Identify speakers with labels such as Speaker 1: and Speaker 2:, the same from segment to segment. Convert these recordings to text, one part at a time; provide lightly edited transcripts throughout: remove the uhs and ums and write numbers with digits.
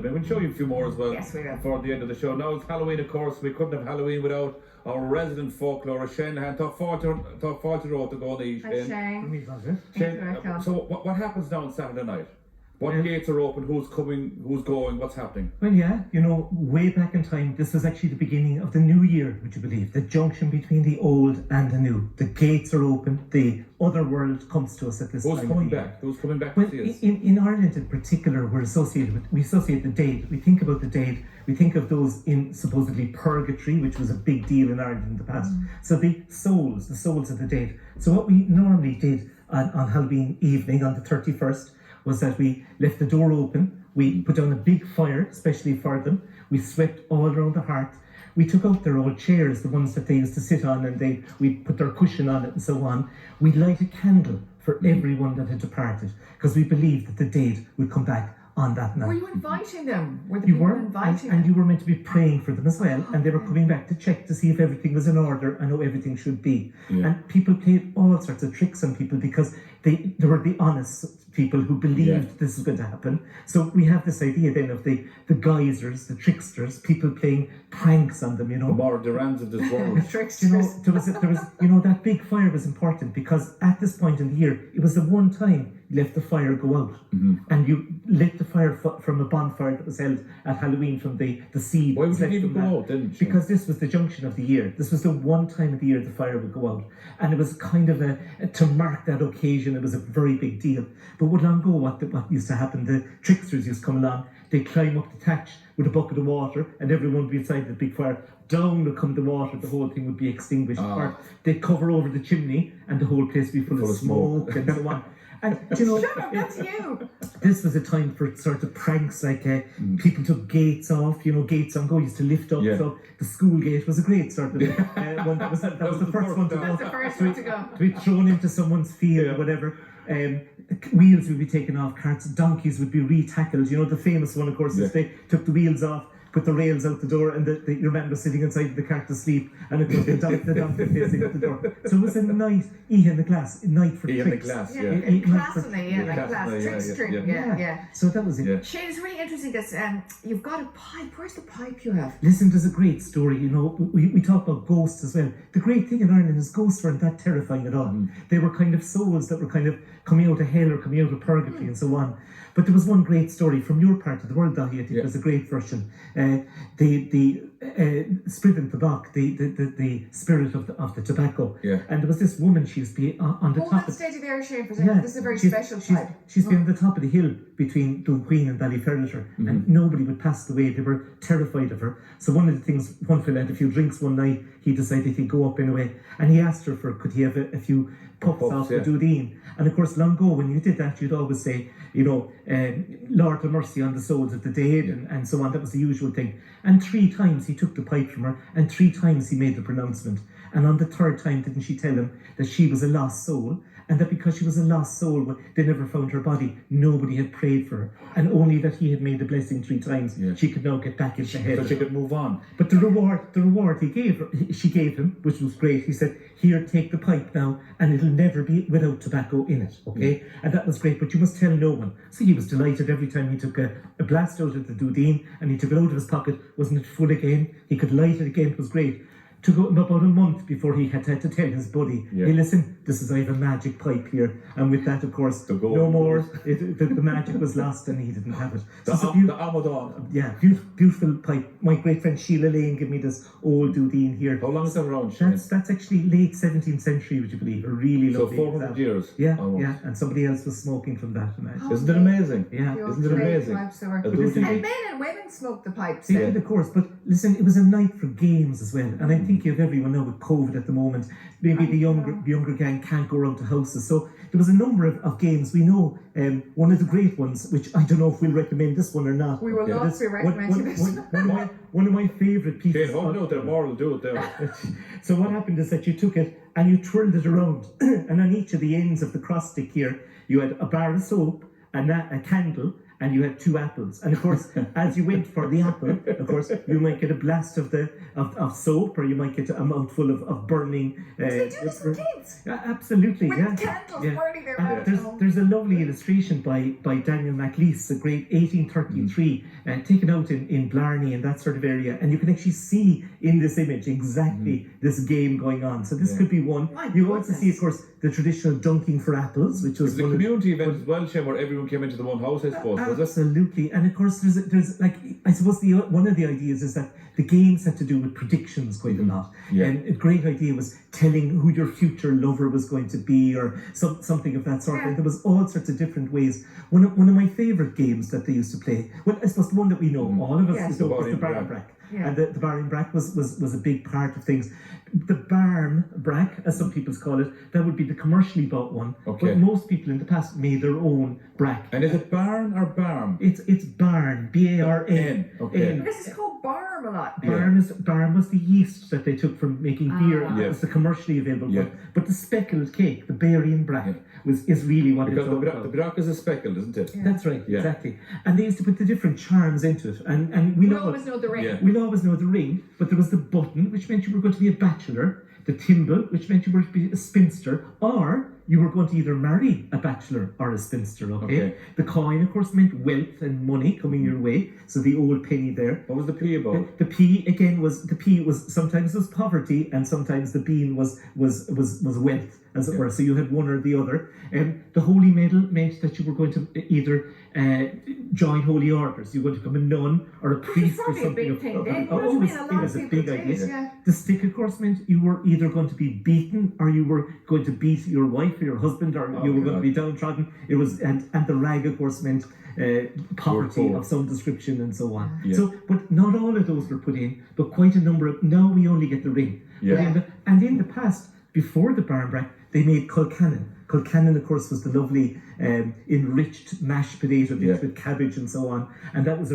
Speaker 1: We'll show you a few more as well.
Speaker 2: Yes, we will.
Speaker 1: Before the end of the show. Now it's Halloween, of course. We couldn't have Halloween without our resident folklorist Shane. Talk 40 to go the
Speaker 2: Hi, Shane.
Speaker 1: Shane, so what happens now on Saturday night? What gates are open? Who's coming? Who's going? What's happening?
Speaker 3: Well, yeah, way back in time, this was actually the beginning of the new year, would you believe? The junction between the old and the new. The gates are open. The other world comes to us at this time.
Speaker 1: Who's coming back? Who's coming back
Speaker 3: Well,
Speaker 1: to see us?
Speaker 3: in Ireland in particular, we associate the dead. We think about the dead. We think of those in supposedly purgatory, which was a big deal in Ireland in the past. So the souls of the dead. So what we normally did on Halloween evening, on the 31st, was that we left the door open, we put down a big fire, especially for them, we swept all around the hearth, we took out their old chairs, the ones that they used to sit on, and we put their cushion on it and so on. We light a candle for everyone that had departed, because we believed that the dead would come back on that night.
Speaker 2: Were you inviting them? Were the
Speaker 3: You
Speaker 2: people
Speaker 3: were,
Speaker 2: inviting
Speaker 3: and
Speaker 2: them?
Speaker 3: you were meant to be praying for them as well, and they were coming back to check to see if everything was in order and how everything should be. And people played all sorts of tricks on people because they were the honest people who believed this was going to happen. So we have this idea then of the geysers, the tricksters, people playing pranks on them,
Speaker 1: The Maura Durans of this world.
Speaker 2: Tricksters.
Speaker 3: there was that big fire was important because at this point in the year, it was the one time you let the fire go out, and you lit the fire from a bonfire that was held at Halloween from the seed.
Speaker 1: Why would you even go out then?
Speaker 3: Because this was the junction of the year. This was the one time of the year the fire would go out, and it was kind of to mark that occasion. It was a very big deal. But would long ago, what used to happen? The tricksters used to come along. They climb up the thatch with a bucket of water, and everyone would be inside the big fire. Down would come the water, the whole thing would be extinguished. Or they'd cover over the chimney, and the whole place would be full of smoke and so on. And
Speaker 2: Shut up, that's you.
Speaker 3: This was a time for sort of pranks, like people took gates off, gates on go, used to lift up. So the school gate was a great sort of one. That was the first one to go.
Speaker 2: That's the first one to go.
Speaker 3: To be thrown into someone's field or whatever. Wheels would be taken off carts, donkeys would be re-tackled. The famous one, of course, is they took the wheels off, put the rails out the door, and your man was sitting inside the cart asleep, and it was the donkey facing out the door. So it was a night, in the class, a night for tricks.
Speaker 1: In the class,
Speaker 2: Trickstering, yeah.
Speaker 3: So that was it.
Speaker 2: Shane, it's really interesting because you've got a pipe. Where's the pipe you have?
Speaker 3: Listen, there's a great story, we talk about ghosts as well. The great thing in Ireland is ghosts weren't that terrifying at all. They were kind of souls that were kind of coming out of hell or coming out of purgatory and so on. But there was one great story from your part of the world, Dahi, I think was a great version. The Spridden Tabak, the spirit of the tobacco. And there was this woman, she used to be on the top
Speaker 2: Hold that steady there, Shane, for a second. This is a very special pipe.
Speaker 3: She's been on the top of the hill between Dunqueen and Ballyferriter, and nobody would pass the way. They were terrified of her. So one of the things, one fella had a few drinks one night, he decided he'd go up anyway, and he asked her could he have a few puffs off the Dudeen. And of course, long ago, when you did that, you'd always say, Lord have mercy on the souls of the dead, and so on. That was the usual thing. And 3 times he took the pipe from her, and 3 times he made the pronouncement. And on the 3rd time, didn't she tell him that she was a lost soul, and that because she was a lost soul, they never found her body. Nobody had prayed for her, and only that he had made the blessing 3 times, she could now get back into heaven.
Speaker 1: So she could move on.
Speaker 3: But the reward she gave him, which was great. He said, "Here, take the pipe now, and it'll never be without tobacco in it." Okay, and that was great. But you must tell no one. So he was delighted every time he took a blast out of the Dudeen, and he took it out of his pocket. Wasn't it full again? He could light it again. It was great. Took him about a month before he had to tell his buddy, "Hey, listen, I have a magic pipe here." And with that, of course, no more. The magic was lost, and he didn't have it.
Speaker 1: The Amadon.
Speaker 3: Yeah, beautiful pipe. My great friend Sheila Lane gave me this old Dudeen here.
Speaker 1: How long is that around, Shane?
Speaker 3: That's actually late 17th century, would you believe? A really lovely.
Speaker 1: So 400 years.
Speaker 3: Yeah,
Speaker 1: almost.
Speaker 3: and somebody else was smoking from that.
Speaker 1: Isn't it amazing?
Speaker 3: Yeah.
Speaker 1: Isn't it amazing?
Speaker 2: And men and women smoke the pipes.
Speaker 3: They did, of course, but listen, it was a night for games as well. And I think you have everyone now with COVID at the moment. Maybe the younger gang can't go around to houses. So there was a number of games. We know one of the great ones, which I don't know if we'll recommend this one or not.
Speaker 2: We will not be recommending this.
Speaker 3: One of my favourite pieces.
Speaker 1: Shane, hold it there, Maura will do it there.
Speaker 3: So what happened is that you took it and you twirled it around, and on each of the ends of the cross stick here, you had a bar of soap, a candle, and you had 2 apples. And of course, as you went for the apple, of course, you might get a blast of soap, or you might get a mouthful of burning.
Speaker 2: They do this with kids.
Speaker 3: Absolutely,
Speaker 2: With
Speaker 3: yeah.
Speaker 2: candles
Speaker 3: yeah.
Speaker 2: burning their
Speaker 3: And
Speaker 2: mouths.
Speaker 3: there's a lovely illustration by Daniel MacLeese, a great 1833, taken out in Blarney and that sort of area, and you can actually see in this image exactly this game going on. So this could be one.
Speaker 2: My
Speaker 3: You also see, of
Speaker 2: goodness.
Speaker 3: course, the traditional dunking for apples, which was
Speaker 1: It was a
Speaker 3: one of the-
Speaker 1: community event as well, Shane, where everyone came into the one house, I suppose, was it?
Speaker 3: Absolutely, and of course, there's like, I suppose one of the ideas is that the games had to do with predictions quite a lot,
Speaker 1: Yeah.
Speaker 3: and a great idea was telling who your future lover was going to be, or something of that sort.
Speaker 2: Yeah.
Speaker 3: And there was all sorts of different ways. One of my favourite games that they used to play, well, I suppose the one that we know, all of us,
Speaker 2: Yes.
Speaker 3: is the
Speaker 1: The
Speaker 3: Barn
Speaker 1: Barn
Speaker 3: Brack.
Speaker 2: Yeah.
Speaker 3: And the Barn Brack was a big part of things. The Barn Brack, as some people call it, that would be the commercially bought one.
Speaker 1: Okay.
Speaker 3: But most people in the past made their own brack.
Speaker 1: And is it barn or barm?
Speaker 3: It's Barn, B-A-R-N.
Speaker 1: Okay.
Speaker 2: This is called barm a lot.
Speaker 3: Barn was the yeast that they took from making beer.
Speaker 2: Ah.
Speaker 3: That was the commercially available
Speaker 1: Yeah.
Speaker 3: one. But the speckled cake, the Barian brack, is really what
Speaker 1: Because
Speaker 3: it's all
Speaker 1: the
Speaker 3: about.
Speaker 1: brack is a speckled, isn't it?
Speaker 3: That's right,
Speaker 1: Yeah.
Speaker 3: exactly. And they used to put the different charms into it. And we
Speaker 2: We
Speaker 3: know
Speaker 2: always know the ring.
Speaker 1: Yeah.
Speaker 3: we'll always know the ring, but there was the button, which meant you were going to be a bachelor, the thimble, which meant you were to be a spinster, or you were going to either marry a bachelor or a spinster, okay? The coin, of course, meant wealth and money coming your way, so the old penny there.
Speaker 1: What was the P about?
Speaker 3: The P again was sometimes was poverty, and sometimes the bean was wealth, as it were. So you had one or the other. The holy medal meant that you were going to either join holy orders. You were going to become a nun or a
Speaker 2: Which is
Speaker 3: priest or
Speaker 2: probably a
Speaker 3: something.
Speaker 2: big thing then.
Speaker 3: Oh,
Speaker 2: What do you mean? A lot
Speaker 3: it was
Speaker 2: of
Speaker 3: a
Speaker 2: people
Speaker 3: big
Speaker 2: did,
Speaker 3: idea.
Speaker 2: yeah.
Speaker 3: The stick, of course, meant you were either going to be beaten, or you were going to beat your wife or your husband, or you were going to be downtrodden. It was, and the rag, of course, meant poverty
Speaker 1: poor.
Speaker 3: of some description and so on.
Speaker 1: Yeah.
Speaker 3: So, but not all of those were put in, but quite a number of. Now we only get the ring.
Speaker 1: Yeah.
Speaker 3: And in the past, before the Barn Brack, they made Colcannon. Colcannon, of course, was the lovely enriched mashed potato dish with cabbage and so on. And that was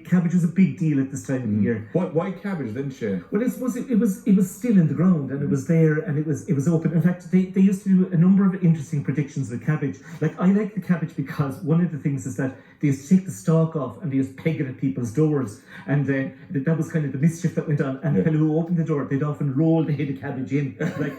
Speaker 3: cabbage was a big deal at this time of the year.
Speaker 1: Why cabbage then, Shane?
Speaker 3: Well, I suppose it was still in the ground, and it was there, and it was open. In fact, they used to do a number of interesting predictions with cabbage. Like, I like the cabbage because one of the things is that they used to take the stalk off and they used to peg it at people's doors, and that was kind of the mischief that went on. And the fellow who opened the door, they'd often roll the head of cabbage in, like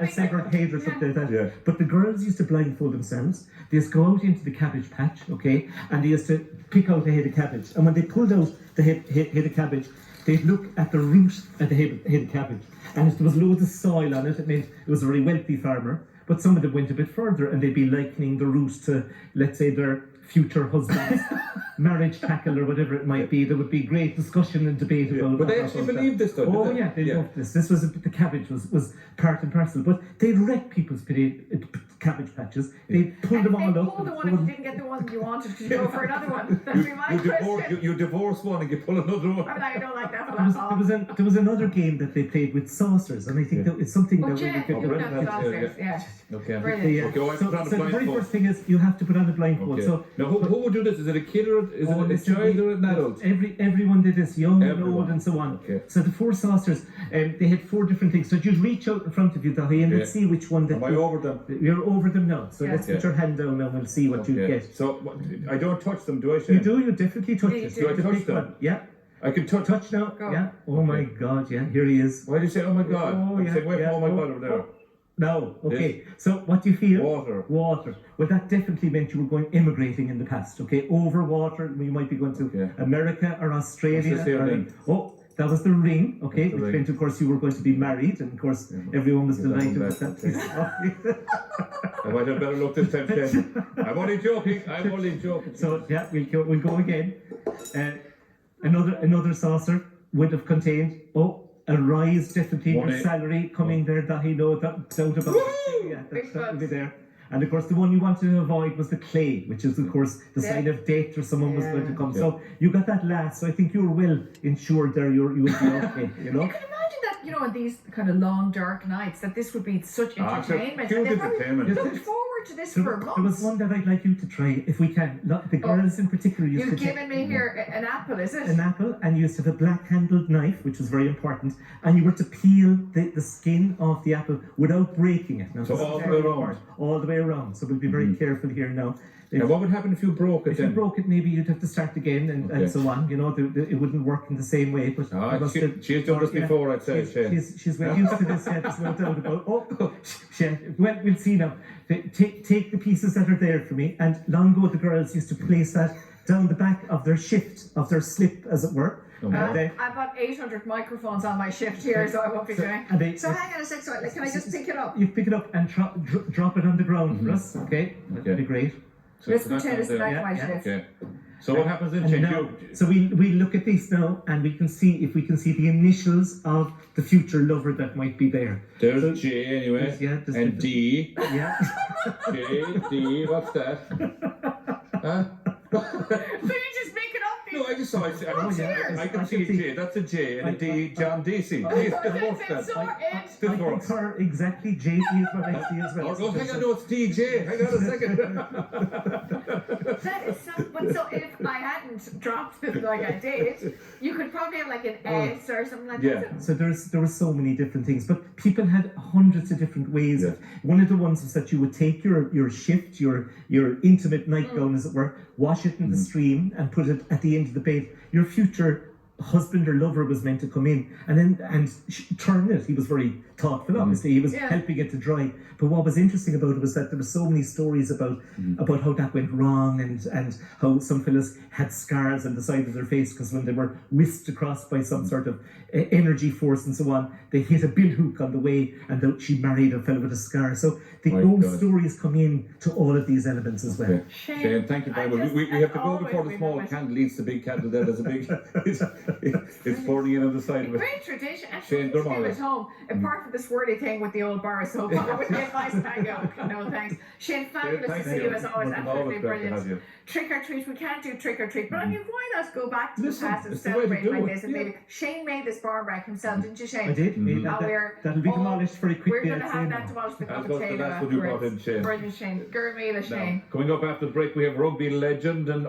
Speaker 3: a severed head or something like that.
Speaker 1: Yeah.
Speaker 3: But the girls used to blindfold themselves. They used to go out into the cabbage patch, okay, and they used to pick out a head of cabbage. And when they pulled out the head of cabbage, they'd look at the root of the head of cabbage. And if there was loads of soil on it, it meant it was a very wealthy farmer. But some of them went a bit further, and they'd be likening the root to, let's say, their future husband's marriage tackle or whatever it might be. There would be great discussion and debate about.
Speaker 1: But they actually believed this, though,
Speaker 3: Oh
Speaker 1: did they?
Speaker 3: yeah, they loved this. This was the cabbage was part and parcel. But they'd wreck people's cabbage patches. They'd pull them all
Speaker 2: And
Speaker 3: up.
Speaker 2: pull the
Speaker 3: and
Speaker 2: one if you didn't get the one you wanted to go for another one. That'd be my question.
Speaker 1: You divorce one and you pull another one.
Speaker 2: I'm like, I don't like that one at all.
Speaker 3: There was another game that they played with saucers, and I think that it's something
Speaker 2: Oh,
Speaker 3: that
Speaker 2: Jen,
Speaker 3: we
Speaker 2: you
Speaker 3: could.
Speaker 2: got saucers, yeah.
Speaker 1: Okay.
Speaker 2: Brilliant.
Speaker 3: Yeah.
Speaker 1: Okay, well, I
Speaker 3: So,
Speaker 1: put on a
Speaker 3: so the very
Speaker 1: blindfold.
Speaker 3: first thing is you have to put on a blindfold.
Speaker 1: Okay.
Speaker 3: So
Speaker 1: Now, who would do this? Is it a kid or is it a
Speaker 3: listen,
Speaker 1: child or an adult?
Speaker 3: Everyone did this, young and
Speaker 1: Everyone.
Speaker 3: old and so on.
Speaker 1: Okay.
Speaker 3: So the 4 saucers, they had 4 different things. So you'd reach out in front of you, Dahi, and
Speaker 1: Yeah.
Speaker 3: we'll see which one that
Speaker 1: Am I over them?
Speaker 3: you're over them now. So
Speaker 2: Yeah.
Speaker 3: let's put your hand down now and we'll see what you
Speaker 1: Okay.
Speaker 3: get.
Speaker 1: So I don't touch them, do I, Shane?
Speaker 3: You definitely touch
Speaker 2: Yeah, you
Speaker 3: it.
Speaker 2: do. Do I
Speaker 3: The
Speaker 1: touch
Speaker 3: big
Speaker 1: them?
Speaker 3: one. Yeah.
Speaker 1: I can touch.
Speaker 3: Touch now.
Speaker 2: Go.
Speaker 3: Yeah. Oh my God, yeah. Here he is.
Speaker 1: Why do you say, oh my God?
Speaker 3: Oh,
Speaker 1: I'm
Speaker 3: yeah,
Speaker 1: saying, wait,
Speaker 3: yeah.
Speaker 1: oh my
Speaker 3: Oh,
Speaker 1: God, over there.
Speaker 3: oh. No, okay. So what do you feel?
Speaker 1: Water.
Speaker 3: Water. Well, that definitely meant you were going immigrating in the past, okay? Over water, you might be going to
Speaker 1: Okay.
Speaker 3: America or Australia.
Speaker 1: What's this here
Speaker 3: or-
Speaker 1: then?
Speaker 3: Oh, that was the ring, okay?
Speaker 1: That's the
Speaker 3: Which
Speaker 1: ring.
Speaker 3: meant, of course, you were going to be married, and of course, everyone was
Speaker 1: Get that one
Speaker 3: delighted with
Speaker 1: back,
Speaker 3: that.
Speaker 1: I might have better look this time, Shane. I'm only joking. I'm only joking.
Speaker 3: So yeah, we'll go again. Another saucer would have contained a rise definitely in
Speaker 1: One
Speaker 3: your
Speaker 1: A.
Speaker 3: salary coming there that he know that doubt about it. Yeah,
Speaker 2: Big
Speaker 3: that would be
Speaker 2: bucks.
Speaker 3: there. And of course the one you wanted to avoid was the clay, which is of course the sign of death or someone was going to come. So you got that last, so I think you were well insured there, you would be okay, you know.
Speaker 2: You can imagine that, in these kind of long, dark nights, that this would be such entertainment.
Speaker 1: pure
Speaker 2: And they probably
Speaker 1: entertainment.
Speaker 2: looked forward to this
Speaker 3: There,
Speaker 2: for
Speaker 3: there was
Speaker 2: months.
Speaker 3: one that I'd like you to try if we can. The girls in particular used
Speaker 2: You've
Speaker 3: to take
Speaker 2: given me here an apple, is it?
Speaker 3: an apple, and you used to have a black-handled knife, which was very important, and you were to peel the skin off the apple without breaking it. Now,
Speaker 1: So
Speaker 3: this is
Speaker 1: all the
Speaker 3: very
Speaker 1: way around?
Speaker 3: important. All the way around. So we'll be very careful here now.
Speaker 1: And what would happen if you broke it
Speaker 3: If
Speaker 1: then?
Speaker 3: you broke it, maybe you'd have to start again and so on. You know, it wouldn't work in the same way. But
Speaker 1: She's done this before, I'd say.
Speaker 3: She's well used to this. There's no doubt about. Well, we'll see now. Take the pieces that are there for me. And long ago, the girls used to place that down the back of their shift, of their slip, as it were.
Speaker 2: I've got 800 microphones on my shift here, so I won't be doing. So hang on a sec. So can I just pick it up?
Speaker 3: You pick it up and drop it on the ground for us. Okay, that'd be great.
Speaker 2: Let's pretend it's the back of my shift.
Speaker 1: Okay. So what happens then, Shane?
Speaker 3: So we look at this now, and we can see if we can see the initials of the future lover that might be there.
Speaker 1: There's J anyway, and D.
Speaker 3: Yeah.
Speaker 1: J, D. What's that? Huh?
Speaker 2: So you just make it up?
Speaker 1: No, I just saw it. I can see a J. That's a J and a D. John Dacey.
Speaker 2: This
Speaker 1: works.
Speaker 3: Her exactly. JD is what I see as well.
Speaker 1: Oh, hang on, no, it's DJ. Hang on a second.
Speaker 2: That is so if I hadn't dropped it like I did, you could probably have like an S or something like that.
Speaker 3: So there were so many different things, but people had hundreds of different ways. One of the ones was that you would take your shift, your intimate nightgown, as it were, wash it in the stream and put it at the end of the bed. Your future husband or lover was meant to come in and turn it. He was very thoughtful, obviously. He was helping it to dry. But what was interesting about it was that there were so many stories about how that went wrong and how some fellas had scars on the side of their face because when they were whisked across by some sort of energy force and so on, they hit a bill hook on the way and she married a fellow with a scar. So the old stories come in to all of these elements as well.
Speaker 1: Shane, thank you very much. We have to go before the small candle eats the big candle there. There's a big... it's pouring in on the side of it.
Speaker 2: Great tradition. And
Speaker 1: Shane,
Speaker 2: still at home, apart from the swirly thing with the old bar of soap, I would get my hang. No thanks. Shane, fabulous to see you as always. Absolutely brilliant. Trick or treat. We can't do trick or treat, but I mean, why not go back to the past and celebrate like this? And maybe Shane made this bar rack himself, didn't you, Shane?
Speaker 3: I did. That'll be demolished very quickly.
Speaker 2: We're going to have that demolished with the potato.
Speaker 1: That's what you brought in, Shane.
Speaker 2: Brilliant, Shane. Gurmila, Shane.
Speaker 1: Coming up after the break, we have rugby legend and